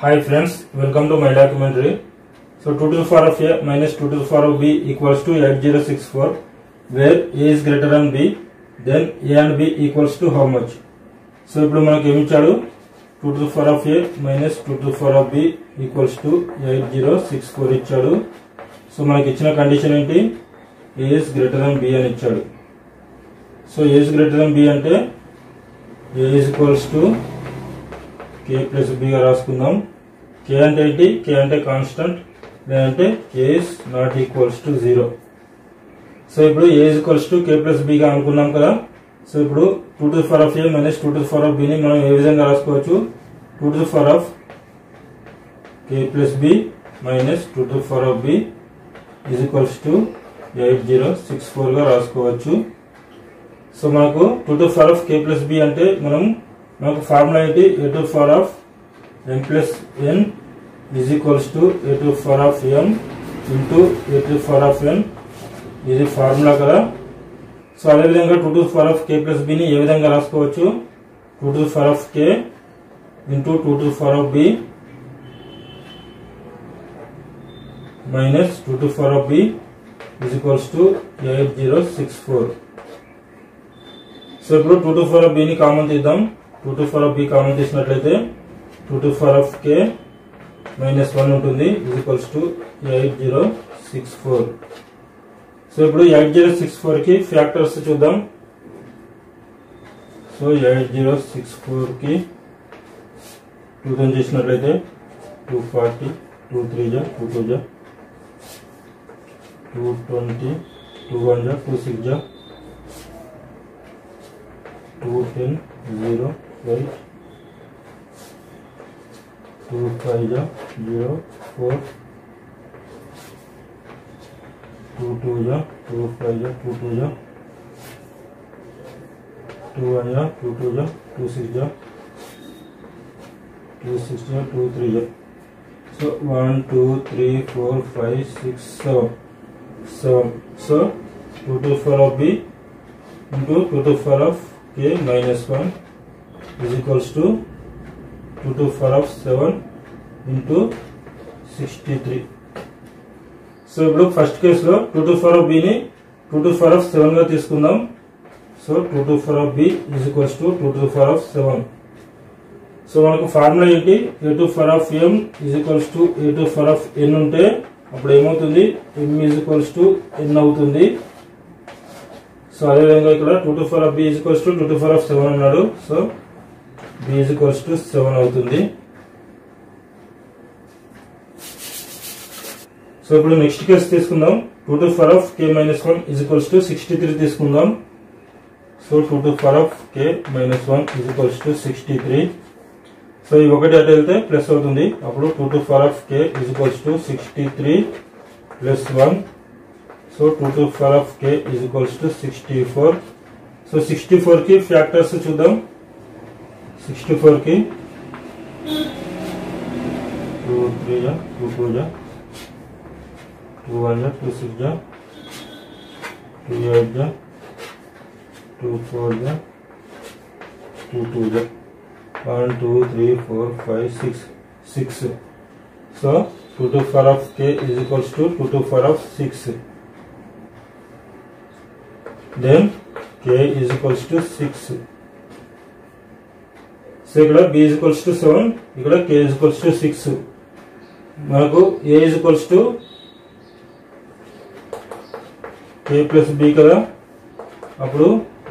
Hi friends, welcome to my documentary. So 2 to the power of a minus 2 to the power of b equals to 8064, where a is greater than b, then a and b equals to how much? So ఇప్పుడు మనకి ఏమి ఇచ్చాడు 2 to the power of a minus 2 to the power of b equals to 8064 ఇచ్చాడు. So మనకి ఇచ్చిన condition ఏంటి? a is greater than b అని ఇచ్చాడు. So a is greater than b అంటే a is equals to k plus b గా రాసుకుందాం. k అంటే ఏంటి? k అంటే కాన్స్టెంట్, లేదంటే k is not equals to 0. So ఇప్పుడు a is equals to k plus b గా అనుకున్నాం కదా. సో ఇప్పుడు 2 to the power of a minus 2 to the power of b ని మనం ఏ విధంగా రాసుకోవచ్చు? 2 to the power of k plus b minus 2 to the power of b is equals to 8064 గా రాసుకోవచ్చు. సో మనకు 2 to the power of k plus b అంటే మనకు formula ఏంటి? a to the power of m plus n is equals to a to the power of m into a to the power of n. ఇది formula కదా. So అదే విధంగా 2 to the power of k plus b ని ఏ విధంగా రాసుకోవచ్చు? 2 to the power of k into 2 to the power of b minus 2 to the power of b is equals to 8064. So ఇప్పుడు 2 to the power of b ని common తీద్దాం. 2 to the power of b common తీసినట్లయితే 2 to the power of k minus 1 ఉంటుంది, is equals to 8064. So ఇప్పుడు 8064 కి factors చూద్దాం. So 8064 కి 2 చేసినట్లయితే 240, 2 3 జా 2 2 జా 220, 2 1 జా 2 6 జా 2 10 0 8 2 5 जा 0 4 2 2 जा 2 5 जा 2 2 जा 2 1 जा 2 2 जा 2 6 जा 2 6 जा 2 3 जा. So 1 2 3 4 5 6 7 7. So 2 to the power of b into 2 to the power of k minus 1 is equals to 2 to the power of 7 into 63. So ఇప్పుడు ఫస్ట్ కేసులో 2 to the power of b ని 2 to the power of 7 గా తీసుకుందాం. So 2 to the power of b is equals to 2 to the power of 7. So మనకు formula ఏంటి? a to the power of m is equals to a to the power of n ఉంటే అప్పుడు ఏమవుతుంది? m is equals to n అవుతుంది. So అదేవిధంగా ఇక్కడ 2 to the power of b is equals to 2 to the power of 7 అన్నాడు. So b is equals to 7 అవుతుంది. So ఇప్పుడు next case తీసుకుందాం. 2 to the power of k minus 1 is equals to 63 తీసుకుందాం. So 2 to the power of k minus 1 is equals to 63. So ఈ ఒకటి అటు వెళ్తే plus అవుతుంది. అప్పుడు 2 to the power of k is equals to 63 plus 1. So 2 to the power of k is equals to 64. So 64 కి factors చూద్దాం. 64 కి 2 3 जा 2 2 जा 2 1 जा 2 6 जा 2 8 जा 2 4 जा 2 2 जा 1 2 3 4 5 6 6. So 2 to the power of k is equals to 2 to the power of 6. Then k is equals to 6. So ఇక్కడ b is equals to 7, ఇక్కడ k is equals to 6. మనకు a is equals to k plus b కదా. అప్పుడు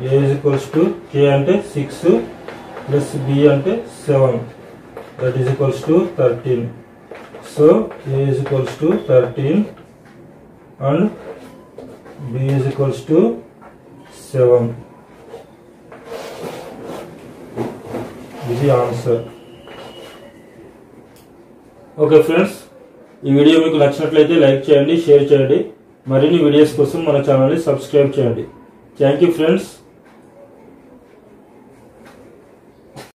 a is equals to k అంటే 6 plus b అంటే 7, that is equals to 13. So a is equals to 13 and b is equals to 7. ఇది answer. Okay friends, ఈ video మీకు నచ్చినట్లయితే like చేయండి, share చేయండి. మరిన్ని వీడియోస్ కోసం మన ఛానల్ని సబ్స్క్రైబ్ చేయండి. Thank you friends.